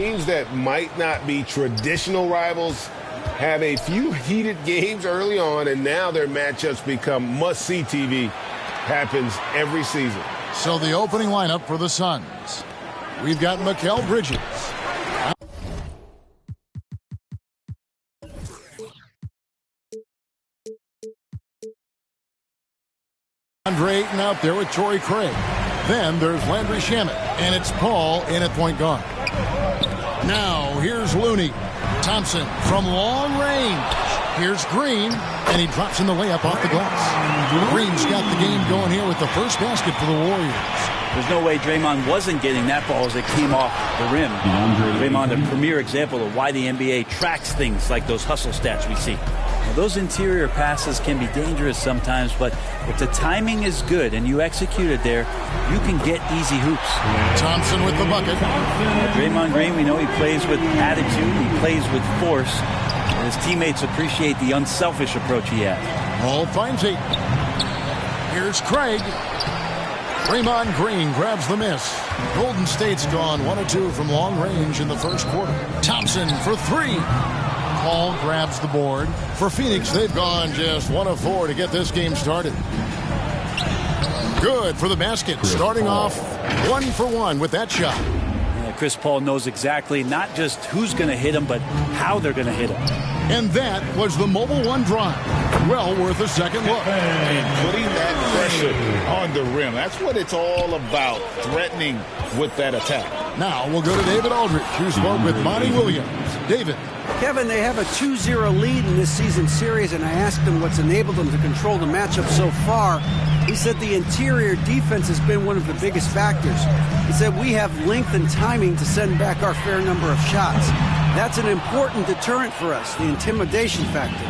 Teams that might not be traditional rivals have a few heated games early on, and now their matchups become must-see TV. Happens every season. So the opening lineup for the Suns. We've got Mikal Bridges. Andre Ayton out there with Torrey Craig. Then there's Landry Shamet, and it's Paul in at point guard. Now here's Looney. Thompson from long range. Here's Green, and he drops in the layup off the glass. Green's got the game going here with the first basket for the Warriors. There's no way Draymond wasn't getting that ball as it came off the rim. Draymond, a premier example of why the NBA tracks things like those hustle stats we see. Now, those interior passes can be dangerous sometimes, but if the timing is good and you execute it there, you can get easy hoops. Thompson with the bucket. Draymond Green, we know he plays with attitude, he plays with force, and his teammates appreciate the unselfish approach he has. Hall finds Ayton. Here's Craig. Draymond Green grabs the miss. Golden State's gone 1 of 2 from long range in the first quarter. Thompson for 3. Hall grabs the board. For Phoenix, they've gone just 1 of 4 to get this game started. Good for the basket. Starting off 1 for 1 with that shot. Yeah, Chris Paul knows exactly not just who's going to hit him, but how they're going to hit him. And that was the Mobile One drive. Well worth a second look. And putting that pressure on the rim. That's what it's all about, threatening with that attack. Now we'll go to David Aldridge, who spoke with Monty Williams. David. Kevin, they have a 2-0 lead in this season series, and I asked him what's enabled them to control the matchup so far. He said the interior defense has been one of the biggest factors. He said we have length and timing to send back our fair number of shots. That's an important deterrent for us, the intimidation factor.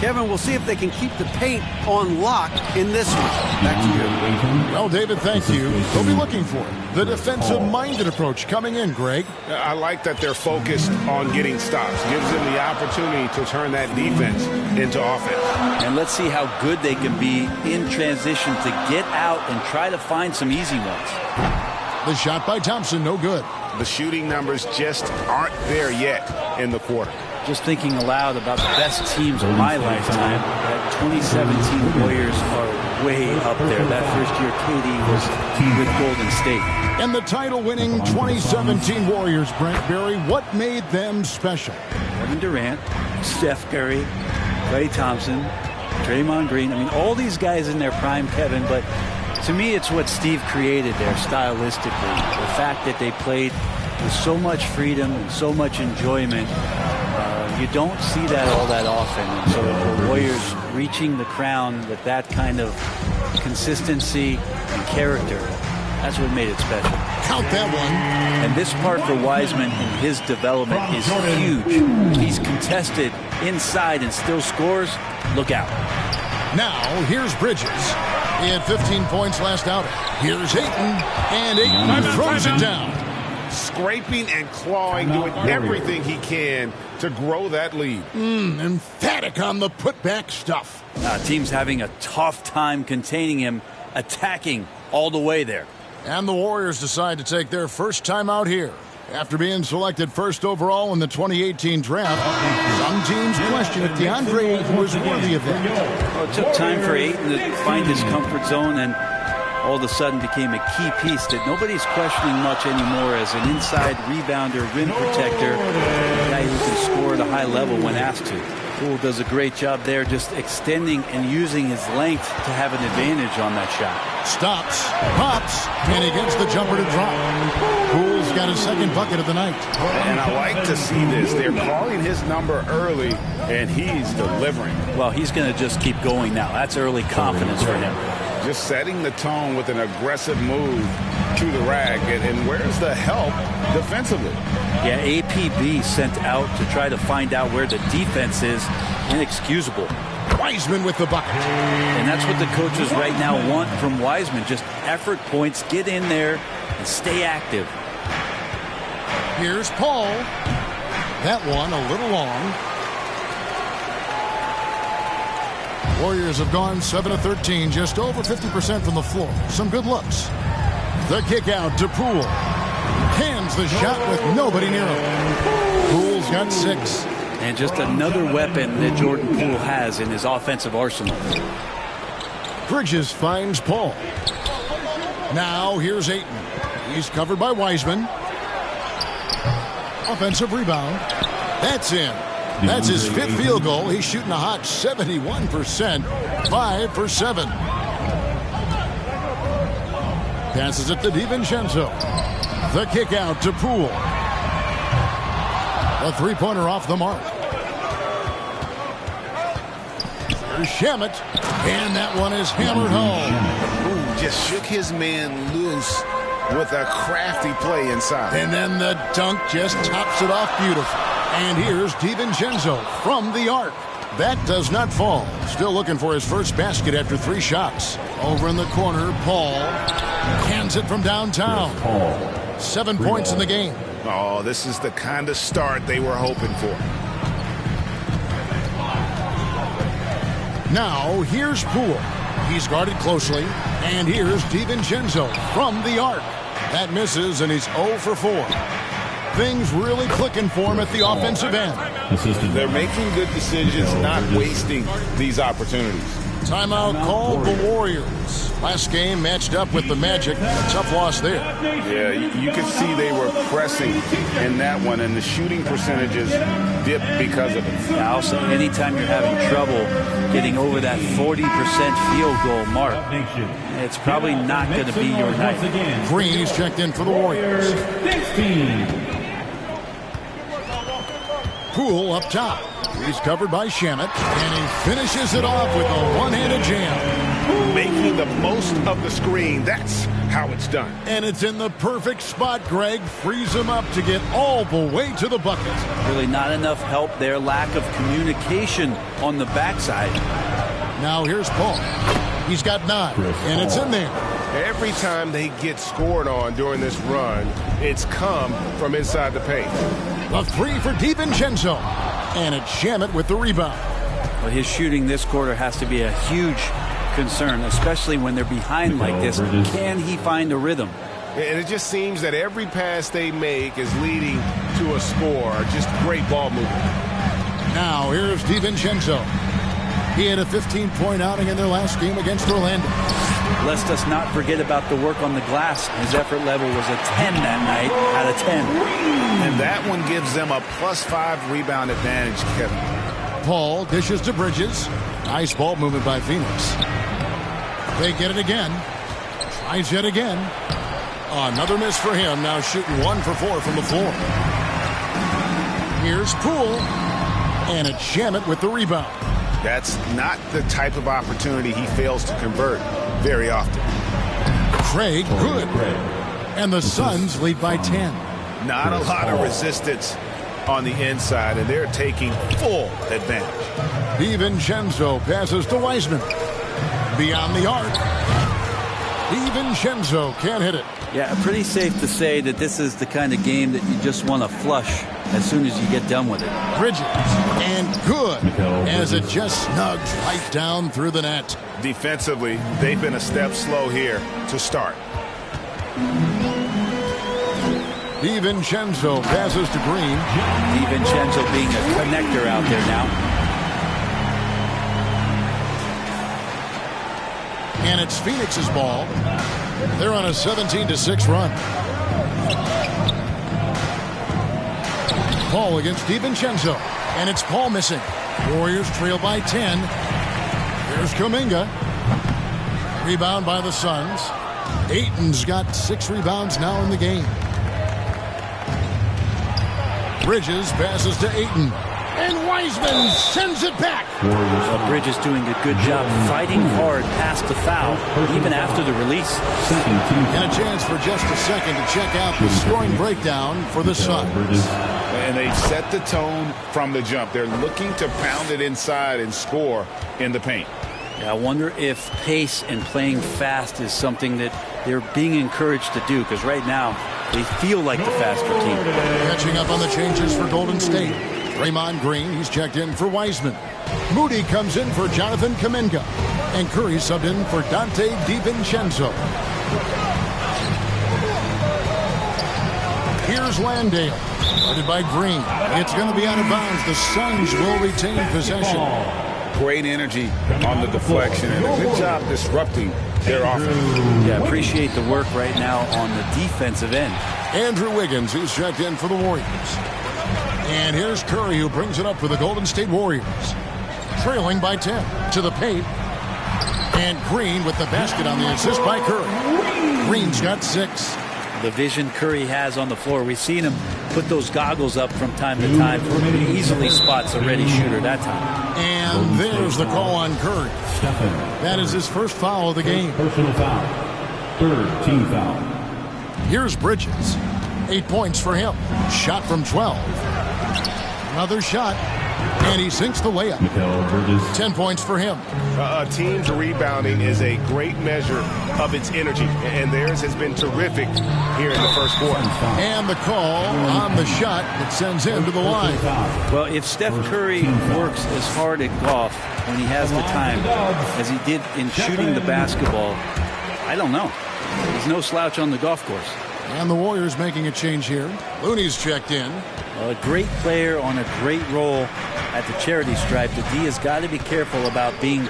Kevin, we'll see if they can keep the paint on lock in this one. Back to you. Well, David, thank you. They'll be looking for it. The defensive-minded approach coming in, Greg. I like that they're focused on getting stops. Gives them the opportunity to turn that defense into offense. And let's see how good they can be in transition to get out and try to find some easy ones. The shot by Thompson, no good. The shooting numbers just aren't there yet in the quarter. Just thinking aloud about the best teams of my lifetime, that 2017 Warriors are way up there. That first year KD was with Golden State. And the title-winning 2017 Warriors, Brent Berry, what made them special? Kevin Durant, Steph Curry, Klay Thompson, Draymond Green. I mean, all these guys in their prime, Kevin, but to me, it's what Steve created there stylistically. The fact that they played with so much freedom and so much enjoyment. You don't see that all that often. And so the Warriors reaching the crown with that kind of consistency and character, that's what made it special. Count that one. And this part for Wiseman in his development is huge. He's contested inside and still scores. Look out. Now, here's Bridges. He had 15 points last outing. Here's Ayton, and Ayton throws it down. Scraping and clawing, doing everything he can to grow that lead. Emphatic on the putback stuff. Team's having a tough time containing him, attacking all the way there. And the Warriors decide to take their first time out here. After being selected first overall in the 2018 draft, some teams question if DeAndre Ayton was worthy of that. Well, it took time for Ayton to find his comfort zone and all of a sudden became a key piece that nobody's questioning much anymore as an inside rebounder, rim protector, a guy who can score at a high level when asked to. Poole does a great job there just extending and using his length to have an advantage on that shot. Stops, pops, and he gets the jumper to drop. Poole's got his second bucket of the night. And I like to see this. They're calling his number early, and he's delivering. Well, he's going to just keep going now. That's early confidence for him. Just setting the tone with an aggressive move to the rack. And where's the help defensively? Yeah, APB sent out to try to find out where the defense is. Inexcusable. Wiseman with the bucket. And that's what the coaches right now want from Wiseman. Just effort points, get in there, and stay active. Here's Paul. That one a little long. Warriors have gone 7 of 13, just over 50% from the floor. Some good looks. The kick out to Poole. Cans the shot with nobody near him. Poole's got 6. And just another weapon that Jordan Poole has in his offensive arsenal. Bridges finds Paul. Now here's Ayton. He's covered by Wiseman. Offensive rebound. That's in. That's his 5th field goal. He's shooting a hot 71%. 5 for 7. Passes it to DiVincenzo. The kick out to Poole. A 3-pointer off the mark. There's Shamet. And that one is hammered home. Ooh, just shook his man loose with a crafty play inside. And then the dunk just tops it off beautiful. And here's DiVincenzo from the arc. That does not fall. Still looking for his first basket after 3 shots. Over in the corner, Paul cans it from downtown. 7 points in the game. Oh, this is the kind of start they were hoping for. Now, here's Poole. He's guarded closely. And here's DiVincenzo from the arc. That misses, and he's 0 for 4. Things really clicking for him at the offensive end. They're making good decisions, not wasting these opportunities. Timeout called the Warriors. Last game matched up with the Magic. A tough loss there. Yeah, you could see they were pressing in that one, and the shooting percentages dipped because of it. Yeah, also, anytime you're having trouble getting over that 40% field goal mark, it's probably not going to be your night. Green's checked in for the Warriors. Poole up top. He's covered by Shamet, and he finishes it off with a one-handed jam. Making the most of the screen. That's how it's done. And it's in the perfect spot. Greg frees him up to get all the way to the bucket. Really not enough help there. Lack of communication on the backside. Now here's Paul. He's got 9, and it's in there. Every time they get scored on during this run, it's come from inside the paint. A 3 for DiVincenzo. And it's Shamet with the rebound. But his shooting this quarter has to be a huge concern, especially when they're behind like this. Can he find a rhythm? And it just seems that every pass they make is leading to a score. Just great ball movement. Now here's DiVincenzo. He had a 15-point outing in their last game against Orlando. Lest us not forget about the work on the glass. His effort level was a 10 that night out of 10. And that one gives them a +5 rebound advantage, Kevin. Paul dishes to Bridges. Nice ball movement by Phoenix. They get it again. Tries yet again. Another miss for him. Now shooting 1 for 4 from the floor. Here's Poole. And it's Shamet with the rebound. That's not the type of opportunity he fails to convert very often. Craig, good. And the Suns lead by 10. Not a lot of resistance on the inside, and they're taking full advantage. DiVincenzo passes to Wiseman. Beyond the arc. DiVincenzo can't hit it. Yeah, pretty safe to say that this is the kind of game that you just want to flush as soon as you get done with it. Bridges, and good, as it just snugs right down through the net. Defensively, they've been a step slow here to start. DiVincenzo passes to Green. DiVincenzo being a connector out there now. And it's Phoenix's ball. They're on a 17-6 run. Paul against DiVincenzo. And it's Paul missing. Warriors trail by 10. Here's Kuminga. Rebound by the Suns. Ayton's got 6 rebounds now in the game. Bridges passes to Ayton. And Wiseman sends it back. Bridges doing a good job fighting hard past the foul, even after the release. And a chance for just a second to check out the scoring breakdown for the Suns. And they've set the tone from the jump. They're looking to pound it inside and score in the paint. Yeah, I wonder if pace and playing fast is something that they're being encouraged to do, because right now they feel like the faster team. Catching up on the changes for Golden State. Draymond Green, he's checked in for Wiseman. Moody comes in for Jonathan Kuminga. And Curry subbed in for Dante DiVincenzo. Here's Landale. Guarded by Green. It's going to be out of bounds. The Suns will retain possession. Great energy on the deflection and a good job disrupting their offense. Yeah, appreciate the work right now on the defensive end. Andrew Wiggins, he's checked in for the Warriors. And here's Curry, who brings it up for the Golden State Warriors. Trailing by 10 to the paint. And Green with the basket on the assist by Curry. Green's got 6. The vision Curry has on the floor. We've seen him put those goggles up from time to time. He easily spots a ready shooter that time. And there's the call on Curry. That is his first foul of the game. Personal foul. Third team foul. Here's Bridges. 8 points for him. Shot from 12. Another shot. And he sinks the layup. 10 points for him. A team's rebounding is a great measure of its energy, and theirs has been terrific here in the first quarter. And the call on the shot that sends him to the line. Well, if Steph Curry works as hard at golf when he has the time as he did in shooting the basketball, I don't know. He's no slouch on the golf course. And the Warriors making a change here. Looney's checked in. A great player on a great role at the charity stripe. The D has got to be careful about being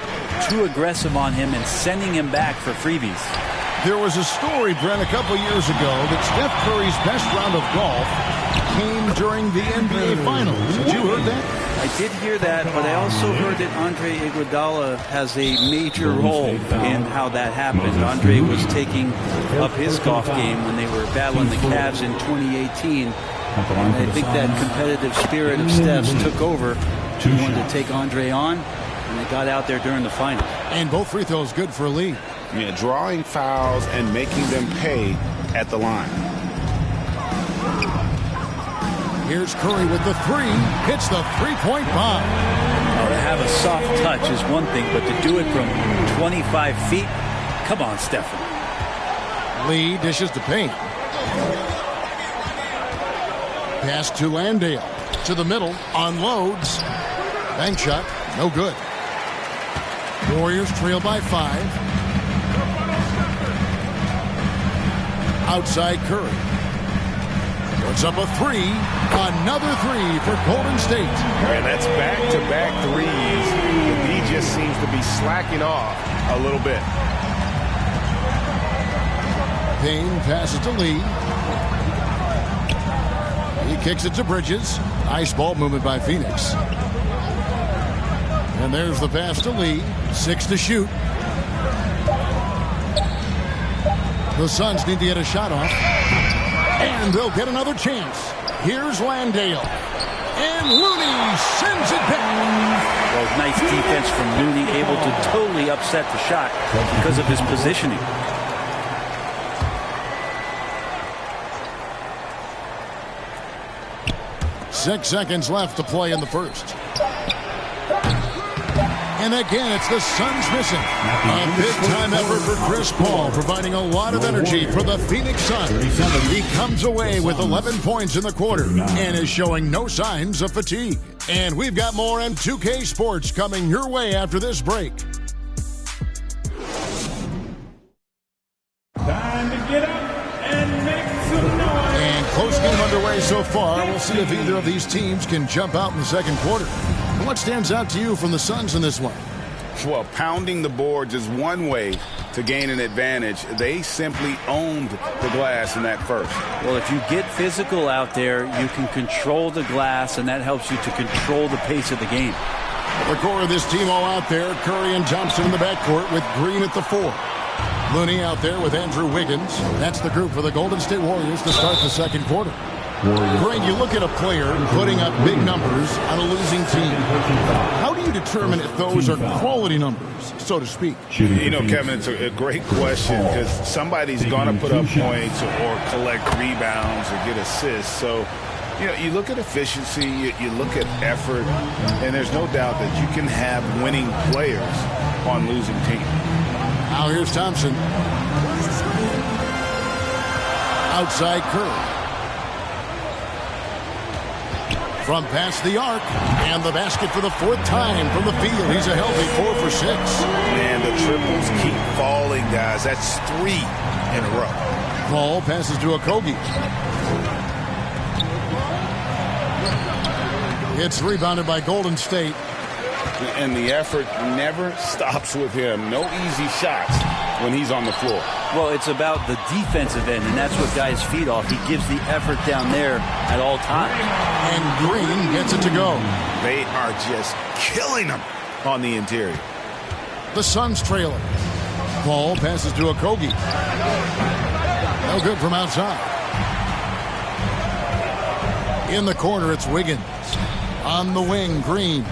too aggressive on him and sending him back for freebies. There was a story, Brent, a couple years ago that Steph Curry's best round of golf came during the NBA Finals. Had you heard that? I did hear that, but I also heard that Andre Iguodala has a major role in how that happened. Andre was taking up his golf game when they were battling the Cavs in 2018. And I think that competitive spirit of Steph's took over. He wanted to take Andre on, and they got out there during the final. And both free throws good for a lead. Yeah, drawing fouls and making them pay at the line. Here's Curry with the 3. Hits the three-point bomb. To have a soft touch is one thing, but to do it from 25 feet, come on, Stephen. Lee dishes to paint. Pass to Landale. To the middle. Unloads. Bank shot. No good. Warriors trail by 5. Outside Curry. Puts up a 3. Another 3 for Golden State. And that's back-to-back threes. The D just seems to be slacking off a little bit. Payne passes to Lee. He kicks it to Bridges. Nice ball movement by Phoenix. And there's the pass to Lee. 6 to shoot. The Suns need to get a shot off. And they'll get another chance. Here's Landale. And Looney sends it back. Well, nice defense from Looney, able to totally upset the shot because of his positioning. Six seconds left to play in the first. And again, it's the Suns missing. A big-time effort for Chris Paul, providing a lot of energy for the Phoenix Suns. He comes away with 11 points in the quarter and is showing no signs of fatigue. And we've got more M2K Sports coming your way after this break. Time to get up and make some noise. And close game underway so far. We'll see if either of these teams can jump out in the second quarter. What stands out to you from the Suns in this one? Well, pounding the boards is one way to gain an advantage. They simply owned the glass in that first. Well, if you get physical out there, you can control the glass, and that helps you to control the pace of the game. The core of this team all out there. Curry and Thompson in the backcourt with Green at the 4. Looney out there with Andrew Wiggins. That's the group for the Golden State Warriors to start the second quarter. Greg, you look at a player putting up big numbers on a losing team. How do you determine if those are quality numbers, so to speak? You know, Kevin, it's a great question because somebody's going to put up points or collect rebounds or get assists. So, you know, you look at efficiency, you look at effort, and there's no doubt that you can have winning players on losing teams. Now here's Thompson. Outside Curry. From past the arc, and the basket for the 4th time from the field. He's a healthy 4 for 6. And the triples keep falling, guys. That's 3 in a row. Paul passes to Okogie. It's rebounded by Golden State. And the effort never stops with him. No easy shots when he's on the floor. Well, it's about the defensive end, and that's what guys feed off. He gives the effort down there at all times. And Green gets it to go. They are just killing him on the interior. The Suns trailing. Ball passes to Okogie. No good from outside. In the corner, it's Wiggins. On the wing, Green.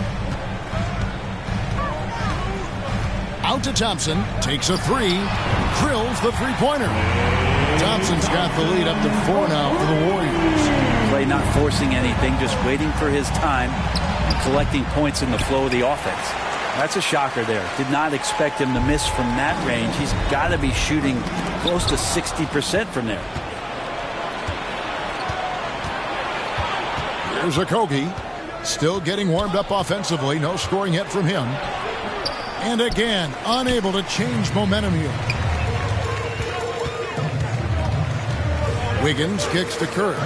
Out to Thompson. Takes a three. Drills the three-pointer. Thompson's got the lead up to 4 now for the Warriors. Klay not forcing anything, just waiting for his time and collecting points in the flow of the offense. That's a shocker there. Did not expect him to miss from that range. He's got to be shooting close to 60% from there. Here's Okogie. Still getting warmed up offensively. No scoring yet from him. And again, unable to change momentum here. Wiggins kicks to Curry.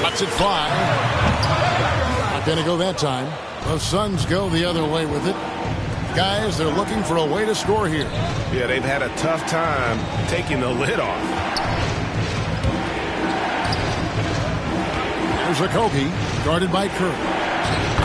Lets it fly. Not going to go that time. The Suns go the other way with it. Guys, they're looking for a way to score here. Yeah, they've had a tough time taking the lid off. There's Okogie, guarded by Curry.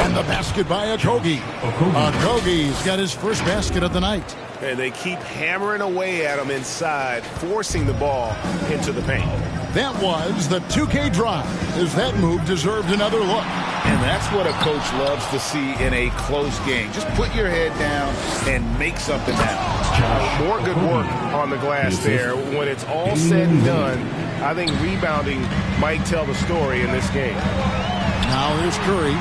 And the basket by Okogie. Okogie's got his first basket of the night. And they keep hammering away at him inside, forcing the ball into the paint. That was the 2K drive, as that move deserved another look. And that's what a coach loves to see in a close game. Just put your head down and make something happen. More good work on the glass there. When it's all said and done, I think rebounding might tell the story in this game. Now here's Curry.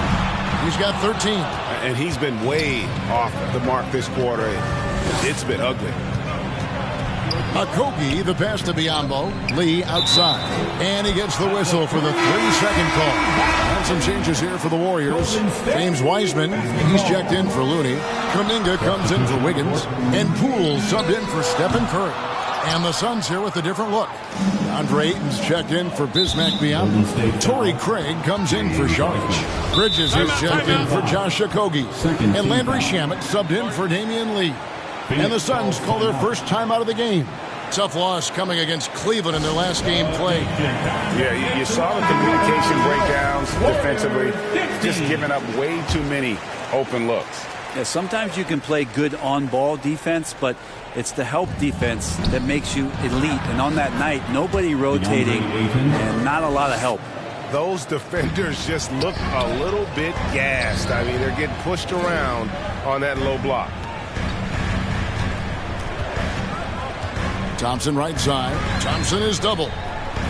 He's got 13. And he's been way off the mark this quarter. It's been ugly. Okogie, the pass to Biyombo. Lee outside. And he gets the whistle for the 3-second call. And some changes here for the Warriors. James Wiseman, he's checked in for Looney. Kuminga comes in for Wiggins. And Poole subbed in for Stephen Curry. And the Suns here with a different look. Andre Ayton's checked in for Bismack Biyombo. Torrey Craig comes in for Sharge. Bridges is checked in for Josh Okogie. And Landry Shamet subbed in for Damian Lee. And the Suns call their first time out of the game. Tough loss coming against Cleveland in their last game played. Yeah, you saw the communication breakdowns defensively, just giving up way too many open looks. Yeah, sometimes you can play good on-ball defense, but it's the help defense that makes you elite. And on that night, nobody rotating and not a lot of help. Those defenders just look a little bit gassed. I mean, they're getting pushed around on that low block. Thompson right side. Thompson is double.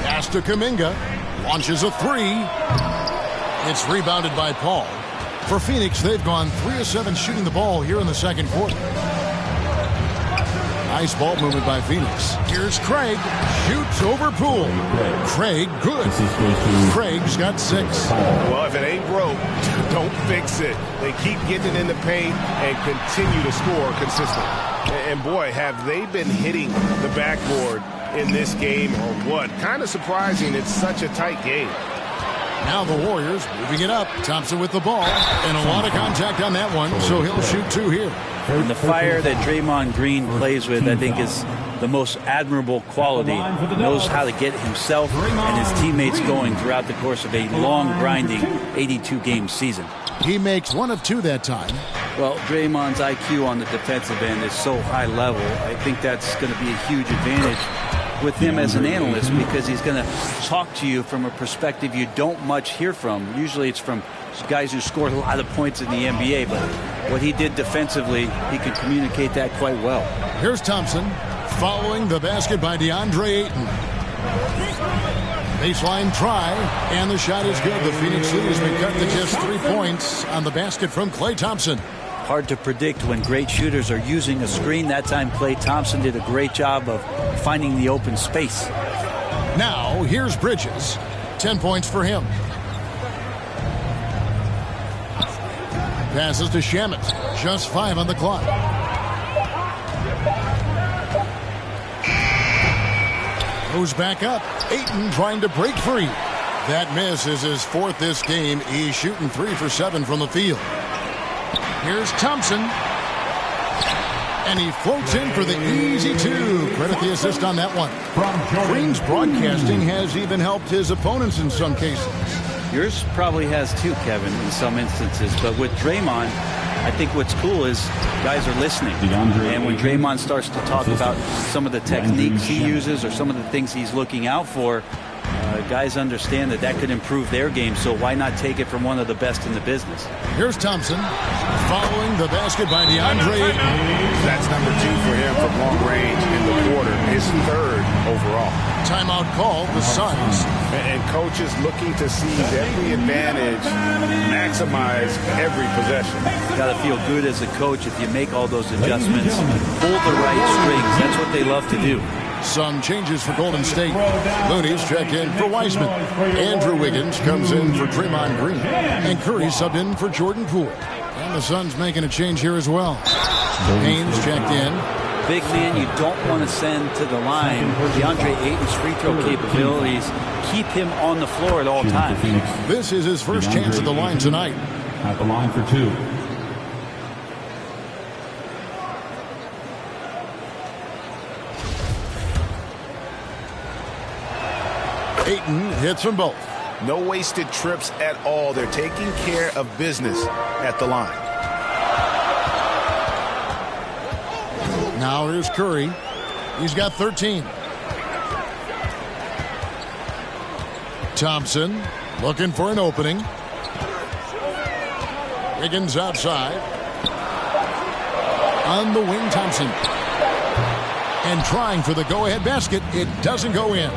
Pass to Kuminga. Launches a three. It's rebounded by Paul. For Phoenix, they've gone 3 of 7 shooting the ball here in the second quarter. Nice ball movement by Phoenix. Here's Craig. Shoots over Poole. Craig, good. Craig's got 6. Well, if it ain't broke, don't fix it. They keep getting in the paint and continue to score consistently. And boy, have they been hitting the backboard in this game or what? Kind of surprising. It's such a tight game. Now the Warriors moving it up. Thompson with the ball. And a lot of contact on that one, so he'll shoot 2 here. And the fire that Draymond Green plays with, I think, is the most admirable quality. Knows how to get himself and his teammates going throughout the course of a long, grinding 82-game season. He makes 1 of 2 that time. Well, Draymond's IQ on the defensive end is so high level. I think that's going to be a huge advantage with him as an analyst, because he's going to talk to you from a perspective you don't much hear from. Usually it's from guys who scored a lot of points in the NBA, but what he did defensively, he could communicate that quite well. Here's Thompson following the basket by DeAndre Ayton. Baseline try, and the shot is good. The Phoenix lead has been cut to just 3 points on the basket from Klay Thompson. Hard to predict when great shooters are using a screen. That time Klay Thompson did a great job of finding the open space. Now here's Bridges. 10 points for him. Passes to Shamet. Just 5 on the clock. Goes back up. Ayton trying to break free. That miss is his 4th this game. He's shooting 3 for 7 from the field. Here's Thompson. And he floats in for the easy 2. Credit the assist on that one. Green's broadcasting has even helped his opponents in some cases. Yours probably has too, Kevin, in some instances. But with Draymond, I think what's cool is guys are listening. And when Draymond starts to talk about some of the techniques he uses or some of the things he's looking out for, guys understand that that could improve their game, so why not take it from one of the best in the business? Here's Thompson following the basket by DeAndre. That's number 2 for him from long range in the quarter, his 3rd overall. Timeout call, the Suns. And coaches looking to seize every advantage, maximize every possession. Got to feel good as a coach if you make all those adjustments, pull the right strings. That's what they love to do. Some changes for Golden State. Looney's checked in for Wiseman. Andrew Wiggins comes in for Draymond Green. And Curry subbed in for Jordan Poole. And the Suns making a change here as well. Haynes checked in. Big man you don't want to send to the line. DeAndre Ayton's free throw capabilities keep him on the floor at all times. This is his first chance at the line tonight. At the line for 2. Ayton hits them both. No wasted trips at all. They're taking care of business at the line. Now here's Curry. He's got 13. Thompson looking for an opening. Wiggins outside. On the wing, Thompson. And trying for the go-ahead basket. It doesn't go in.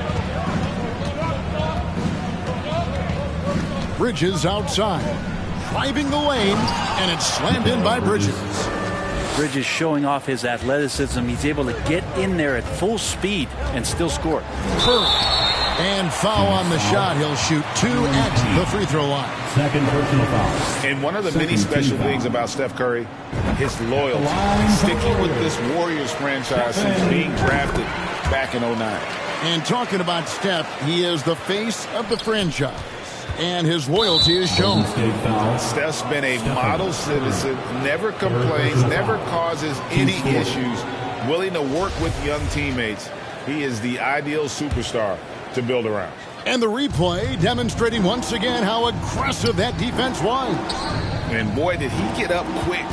Bridges outside. Driving the lane. And it's slammed in by Bridges. Bridges showing off his athleticism. He's able to get in there at full speed and still score. Curry. And foul on the shot. He'll shoot 2 at the free throw line. Second personal foul. And one of the many special things about Steph Curry, his loyalty. Sticking with this Warriors franchise since being drafted back in 09. And talking about Steph, he is the face of the franchise. And his loyalty is shown. Steph's been a model citizen, never complains, never causes any issues, willing to work with young teammates. He is the ideal superstar to build around. And the replay demonstrating once again how aggressive that defense was. And boy, did he get up quick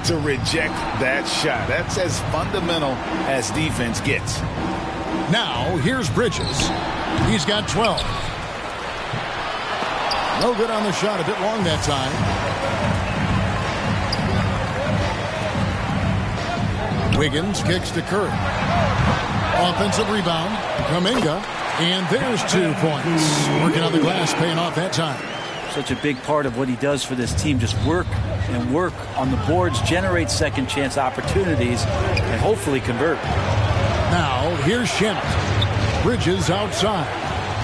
to reject that shot. That's as fundamental as defense gets. Now, here's Bridges. He's got 12. No good on the shot, a bit long that time. Wiggins kicks to Curry. Offensive rebound, Kuminga, and there's 2 points. Working on the glass, paying off that time. Such a big part of what he does for this team, just work and work on the boards, generate second chance opportunities, and hopefully convert. Now, here's Shamet. Bridges outside,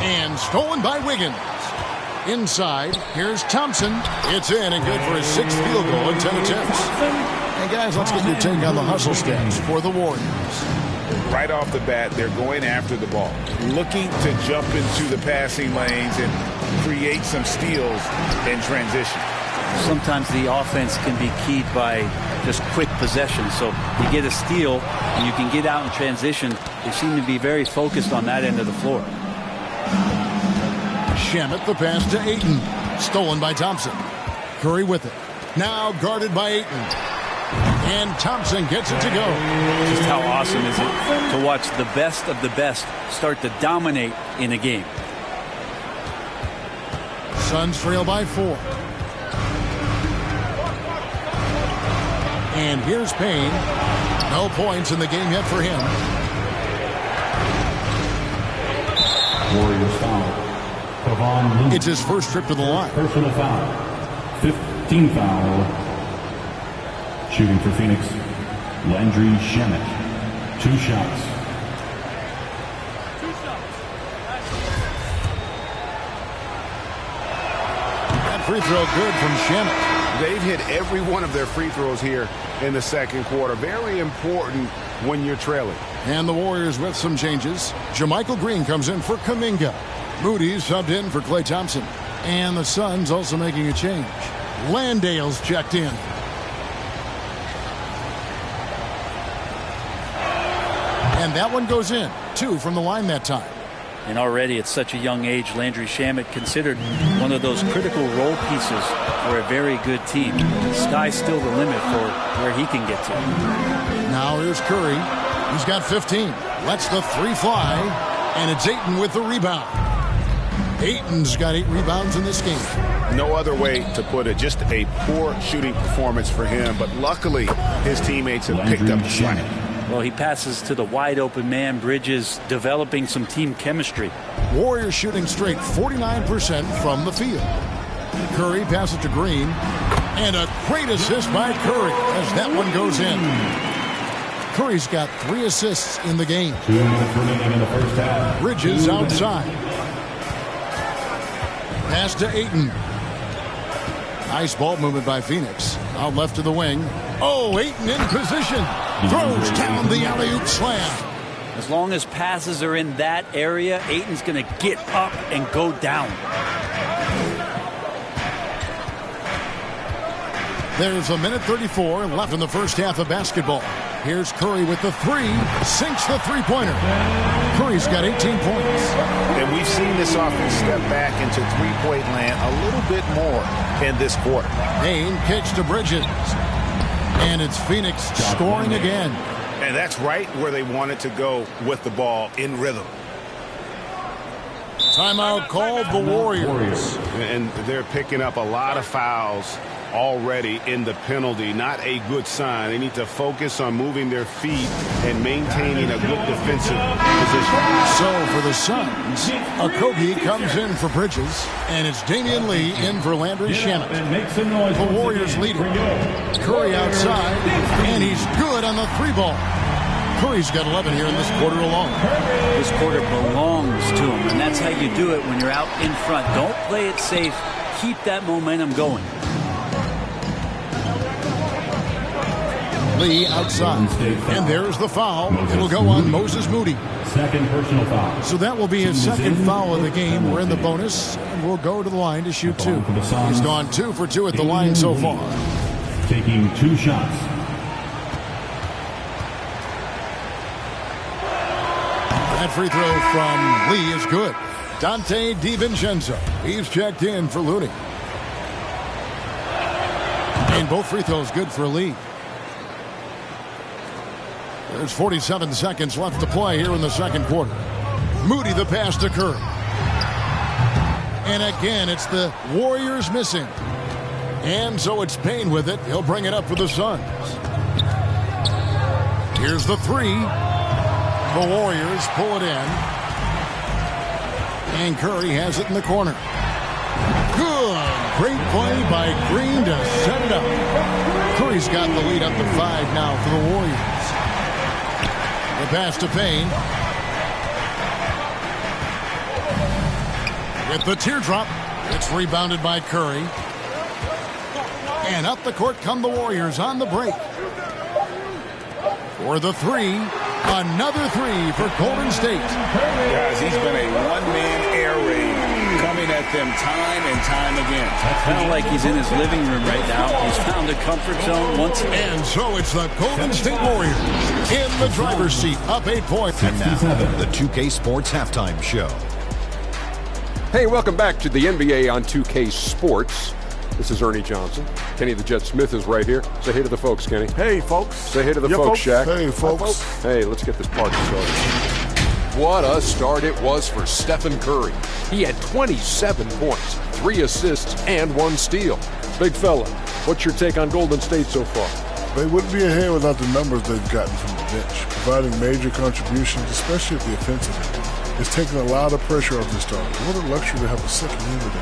and stolen by Wiggins. Inside, here's Thompson. It's in and good for his 6th field goal in 10 attempts. And guys, let's get your take on the hustle stats for the Warriors. Right off the bat, they're going after the ball, looking to jump into the passing lanes and create some steals in transition. Sometimes the offense can be keyed by just quick possession. So you get a steal and you can get out in transition. They seem to be very focused on that end of the floor. Shamet the pass to Ayton. Stolen by Thompson. Curry with it. Now guarded by Ayton. And Thompson gets it to go. Just how awesome is it to watch the best of the best start to dominate in a game. Suns trail by 4. And here's Payne. No points in the game yet for him. Warriors foul. It's his first trip to the line. Personal foul. 15 foul. Shooting for Phoenix, Landry Shamet. 2 shots. That free throw good from Shamet. They've hit every one of their free throws here in the second quarter. Very important when you're trailing. And the Warriors with some changes. JaMychal Green comes in for Kuminga. Moody's subbed in for Klay Thompson. And the Suns also making a change. Landale's checked in. And that one goes in. 2 from the line that time. And already at such a young age, Landry Shamet considered one of those critical role pieces for a very good team. The sky's still the limit for where he can get to. Now here's Curry. He's got 15. Lets the 3 fly. And it's Ayton with the rebound. Ayton's got 8 rebounds in this game. No other way to put it. Just a poor shooting performance for him. But luckily, his teammates have picked up the slack. Well, he passes to the wide-open man. Bridges developing some team chemistry. Warriors shooting straight 49% from the field. Curry passes to Green. And a great assist by Curry as that one goes in. Curry's got 3 assists in the game. 2 minutes remaining in the first half. Bridges outside. Pass to Ayton. Nice ball movement by Phoenix. Out left to the wing. Oh, Ayton in position. Throws down the alley-oop slam. As long as passes are in that area, Ayton's going to get up and go down. There's a minute 34 left in the first half of basketball. Here's Curry with the 3. Sinks the three-pointer. Curry's got 18 points. And we've seen this offense step back into three-point land a little bit more in this quarter. Payne kicks to Bridges. And it's Phoenix scoring again. And that's right where they wanted to go with the ball, in rhythm. Timeout called the Warriors. And they're picking up a lot of fouls already in the penalty. Not a good sign. They need to focus on moving their feet and maintaining a good defensive position. So for the Suns, Okogie comes in for Bridges, and it's Damian Lee in for Landry Shamet. The Warriors lead it. Curry outside, and he's good on the 3-ball. Curry's got 11 here in this quarter alone. This quarter belongs to him, and that's how you do it when you're out in front. Don't play it safe. Keep that momentum going. Lee outside. And there's the foul. It'll go on Moses Moody. Second personal foul. So that will be his second foul of the game. We're in the bonus, and we'll go to the line to shoot 2. He's gone 2 for 2 at the line so far. Taking 2 shots. That free throw from Lee is good. Dante DiVincenzo. He's checked in for Looney. And both free throws good for Lee. There's 47 seconds left to play here in the second quarter. Moody the pass to Curry. And again, it's the Warriors missing. And so it's Payne with it. He'll bring it up for the Suns. Here's the 3. The Warriors pull it in. And Curry has it in the corner. Good. Great play by Green to set it up. Curry's got the lead up to 5 now for the Warriors. The pass to Payne. With the teardrop, it's rebounded by Curry. And up the court come the Warriors on the break. For the 3. Another 3 for Golden State. Guys, he's been a one-man air raid coming at them time and time again. Kind of like he's in his living room right now. He's found a comfort zone once again. And so it's the Golden State Warriors in the driver's seat, up 8 points. And now, the 2K Sports Halftime Show. Hey, welcome back to the NBA on 2K Sports. This is Ernie Johnson. Kenny the Jet Smith is right here. Say hey to the folks, Kenny. Hey, folks. Say hey to the folks, Shaq. Hey, folks. Hey, let's get this party started. What a start it was for Stephen Curry. He had 27 points, 3 assists, and 1 steal. Big fella, what's your take on Golden State so far? They wouldn't be ahead without the numbers they've gotten from the bench, providing major contributions, especially at the offensive end. It's taken a lot of pressure off the starters. What a luxury to have a second unit.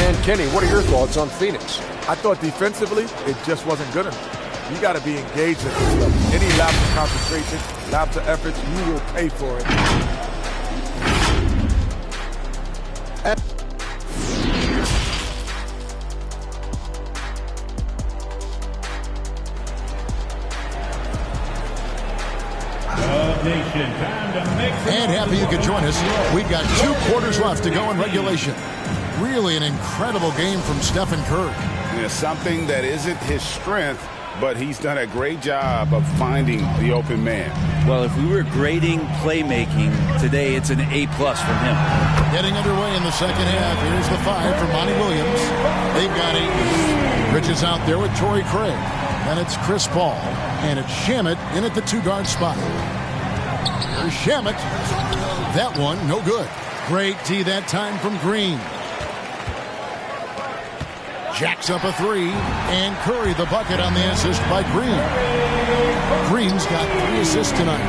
And Kenny, what are your thoughts on Phoenix? I thought defensively, it just wasn't good enough. You got to be engaged at this level. Any lapse of concentration, lapse of effort, you will pay for it. We've got 2 quarters left to go in regulation. Really an incredible game from Stephen Curry. Yeah, something that isn't his strength, but he's done a great job of finding the open man. Well, if we were grading playmaking today, it's an A+ from him. Getting underway in the second half. Here's the 5 from Monty Williams. They've got 8. Bridges out there with Torrey Craig. And it's Chris Paul. And it's Shamet in at the 2-guard spot. Here's Shamet. That one, no good. Great D that time from Green. Jacks up a 3. And Curry the bucket on the assist by Green. Green's got 3 assists tonight.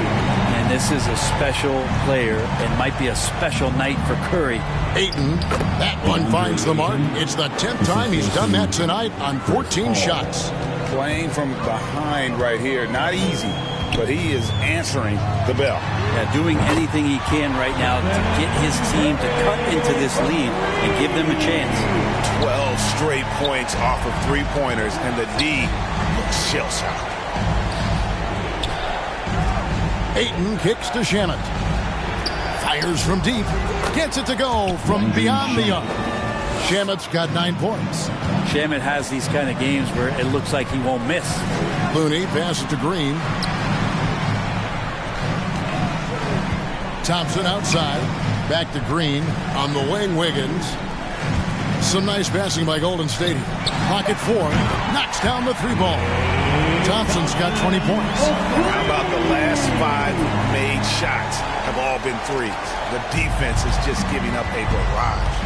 And this is a special player and might be a special night for Curry. Ayton, that one finds the mark. It's the 10th time he's done that tonight on 14 shots. Playing from behind right here, not easy, but he is answering the bell. Yeah, doing anything he can right now to get his team to cut into this lead and give them a chance. 12 straight points off of 3-pointers, and the D looks shell-shocked. Ayton kicks to Shamet. Fires from deep. Gets it to go from beyond the arc. Shamet's got 9 points. Shamet has these kind of games where it looks like he won't miss. Looney passes to Green. Thompson outside. Back to Green. On the wing, Wiggins. Some nice passing by Golden State. Pocket 4. Knocks down the 3 ball. Thompson's got 20 points. How about the last 5 made shots have all been threes? The defense is just giving up a barrage.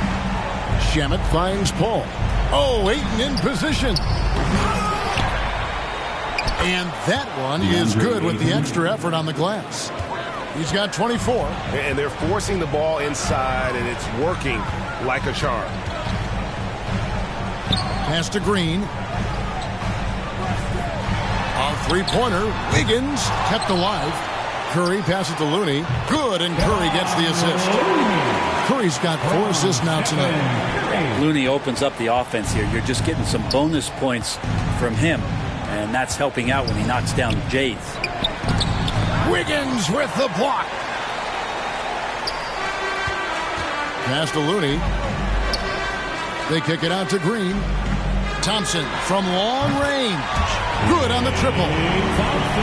Shamet finds Paul. Oh, Ayton in position. And that one is good with the extra effort on the glass. He's got 24. And they're forcing the ball inside, and it's working like a charm. Pass to Green. A 3-pointer. Wiggins kept alive. Curry passes to Looney. Good, and Curry gets the assist. Curry's got 4 assists now tonight. Looney opens up the offense here. You're just getting some bonus points from him, and that's helping out when he knocks down Jays. Wiggins with the block. Pass to Looney. They kick it out to Green. Thompson from long range. Good on the triple.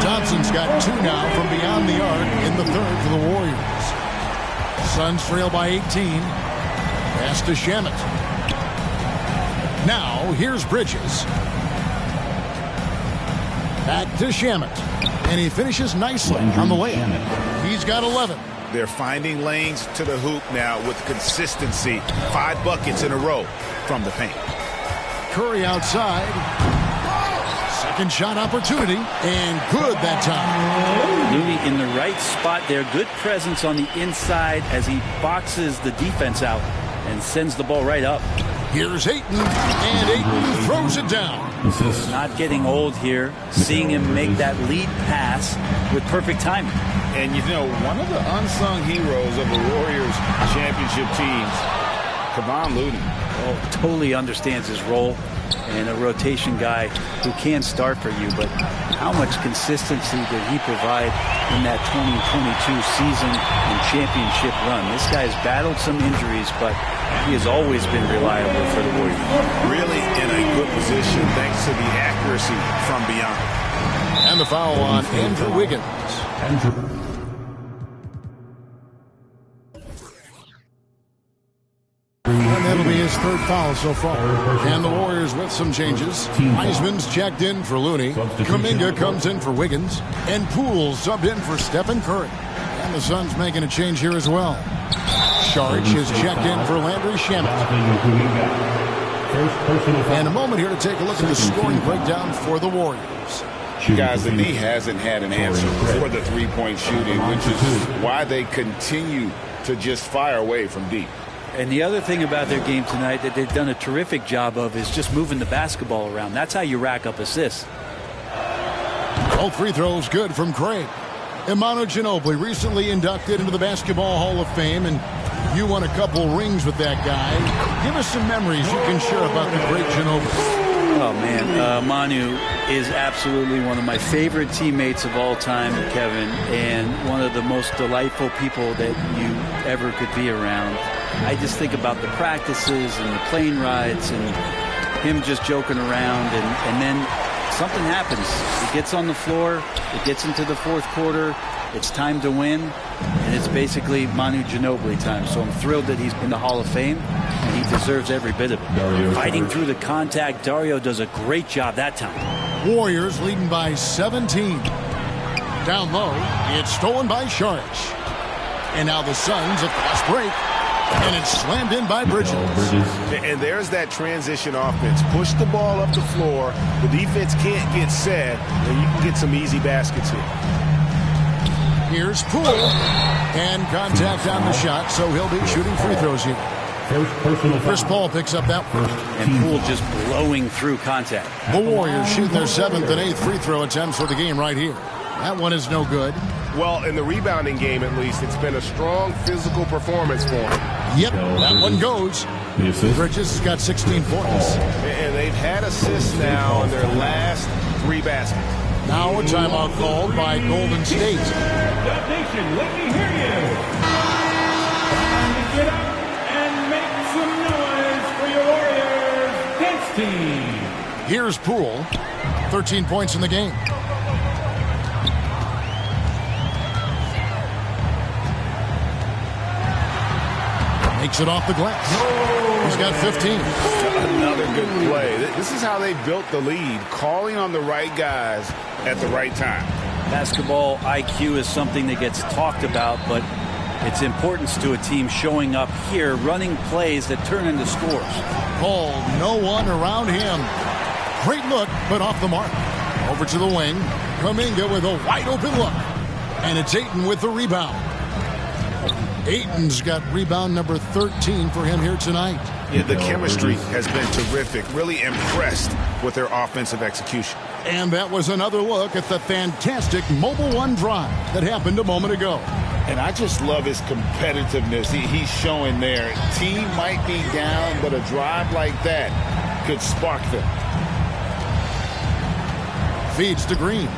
Thompson's got 2 now from beyond the arc in the 3rd for the Warriors. Suns trail by 18. Pass to Shamet. Now here's Bridges. Back to Shamet. And he finishes nicely on the layup. He's got 11. They're finding lanes to the hoop now with consistency. 5 buckets in a row from the paint. Curry outside. Second shot opportunity. And good that time. Looney in the right spot there. Good presence on the inside as he boxes the defense out and sends the ball right up. Here's Ayton. And Ayton throws it down. Not getting old here. Seeing him make that lead pass with perfect timing. And you know, one of the unsung heroes of the Warriors championship teams, Kevon Looney. Oh, totally understands his role and a rotation guy who can start for you, but how much consistency did he provide in that 2022 season and championship run? This guy's battled some injuries, but he has always been reliable for the Warriors. Really in a good position thanks to the accuracy from beyond. And the foul on Andrew Wiggins. And that'll be his 3rd foul so far. And the Warriors with some changes. Wiseman's checked in for Looney. Kuminga comes in for Wiggins. And Poole subbed in for Stephen Curry. And the Suns making a change here as well. Sharge is checked in for Landry Shamet. And a moment here to take a look at the scoring breakdown for the Warriors. Guys, the D hasn't had an answer for the 3-point shooting, which is why they continue to just fire away from deep. And the other thing about their game tonight that they've done a terrific job of is just moving the basketball around. That's how you rack up assists. Both free throws good from Craig. Imanu Ginobili recently inducted into the Basketball Hall of Fame, and you won a couple rings with that guy. Give us some memories you can share about the great Ginobili. Oh, man. Manu is absolutely one of my favorite teammates of all time, Kevin, and one of the most delightful people that you ever could be around. I just think about the practices and the plane rides and him just joking around, and then something happens. It gets on the floor, it gets into the fourth quarter, it's time to win, and it's basically Manu Ginobili time. So I'm thrilled that he's in the Hall of Fame, and he deserves every bit of it. Fighting through the contact, Dayo does a great job that time. Warriors leading by 17. Down low, it's stolen by Sharch. And now the Suns at the last break. And it's slammed in by Bridges. And there's that transition offense. Push the ball up the floor. The defense can't get set, and you can get some easy baskets here. Here's Poole. And contact on the shot, so he'll be shooting free throws here. Chris Paul picks up that one. And Poole just blowing through contact. The Warriors shooting their 7th and 8th free throw attempts for the game right here. That one is no good. Well, in the rebounding game, at least, it's been a strong physical performance for him. Yep, that one goes. Bridges has got 16 points. And they've had assists now in their last 3 baskets. Now a timeout called by Golden State. Dub Nation, let me hear you. Time to get up and make some noise for your Warriors dance team. Here's Poole. 13 points in the game. Makes it off the glass. He's got 15. Another good play. This is how they built the lead, calling on the right guys at the right time. Basketball IQ is something that gets talked about, but its importance to a team showing up here, running plays that turn into scores. Paul, no one around him. Great look, but off the mark. Over to the wing. Kuminga with a wide open look. And it's Ayton with the rebound. Ayton's got rebound number 13 for him here tonight. Yeah, the chemistry has been terrific. Really impressed with their offensive execution. And that was another look at the fantastic Mobile One drive that happened a moment ago. And I just love his competitiveness he's showing there. Team might be down, but a drive like that could spark them. Feeds to Green.